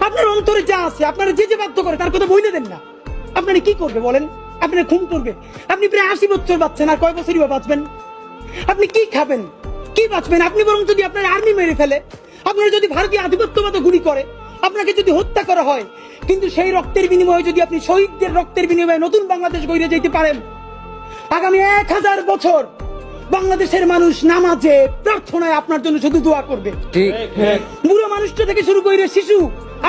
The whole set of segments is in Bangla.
আপনার অন্তরে যা আছে, আপনারা যে যে বাধ্য করে তার কথা বইলে দেন না। আপনারা কি করবে বলেন? আপনারা খুন করবে। আপনি প্রায় 80 বছর বাঁচছেন, আর কয় বছরই বা বাঁচবেন? আপনি কি খাবেন, কি বাঁচবেন? আপনি বরং যদি আপনার আর্মি মেরে ফেলে, আপনারা যদি ভারতীয় আধিপত্যবাদ গুলি করে, আপনাকে যদি হত্যা করা হয়, কিন্তু সেই রক্তের বিনিময়ে যদি আপনি শহীদদের রক্তের বিনিময়ে নতুন বাংলাদেশ গড়ে যেতে পারেন, আগামী 1000 বছর বাংলাদেশের মানুষ নামাজে প্রার্থনায় আপনার জন্য শুধু দোয়া করবে। ঠিক। বুড়ো মানুষটা থেকে শুরু করে শিশু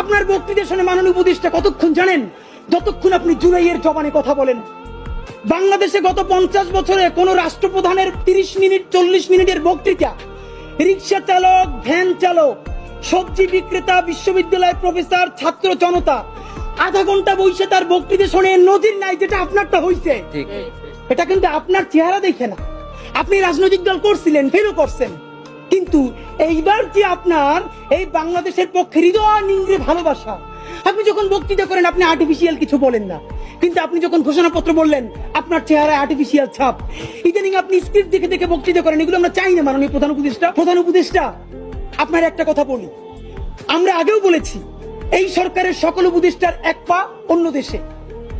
আপনার বক্তৃতা শুনে মাননীয় উপদেষ্টা কতক্ষণ জানেন? যতক্ষণ আপনি জুলাইয়ের জবানে কথা বলেন। বাংলাদেশে গত 50 বছরে কোন রাষ্ট্রপ্রধানের 30 মিনিট 40 মিনিটের বক্তৃতা, রিক্সা চালক, ভ্যান চালক, সবজি বিক্রেতা, বিশ্ববিদ্যালয়ের প্রফেসর, ছাত্র জনতা আধা ঘন্টা বসে তার বক্তৃতা শুনে নজির নাই, যেটা আপনারটা হইছে। এটা কিন্তু আপনার চেহারা দেখে না। আপনি রাজনৈতিক দল করছিলেন, ফেরও করছেন, কিন্তু এইবার যে আপনার এই বাংলাদেশের পক্ষে হৃদয় নিংড়ে ভালোবাসা, আপনি যখন বক্তৃতা করেন আপনি আর্টিফিশিয়াল কিছু বলেন না, কিন্তু আপনি যখন ঘোষণাপত্র বললেন আপনার চেহারায় আর্টিফিশিয়াল ছাপ। ইদানিং আপনি স্ক্রিপ্ট দেখে দেখে বক্তৃতা করেন, এগুলো আমরা চাই না। মাননীয় প্রধান উপদেষ্টা আপনার একটা কথা বলি, আমরা আগেও বলেছি এই সরকারের সকল উপদেষ্টার এক পা অন্য দেশে,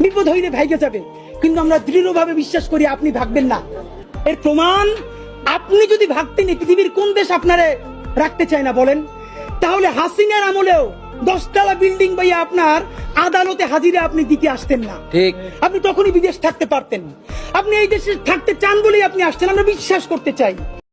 বিপদ হইলে ভাইগে যাবে, কিন্তু আমরা দৃঢ়ভাবে বিশ্বাস করি আপনি ভাগবেন না। এর প্রমাণ, আপনি যদি ভাগতেন পৃথিবীর কোন দেশ আপনারে রাখতে চায় না বলেন? তাহলে হাসিনার আমলেও 10 তলা বিল্ডিং বাইয়া আপনার আদালতে হাজিরা আপনি দিতে আসতেন না। ঠিক। আপনি তখনই বিদেশ থাকতে পারতেন। আপনি এই দেশে থাকতে চান বলেই আপনি আসছেন, আমরা বিশ্বাস করতে চাই।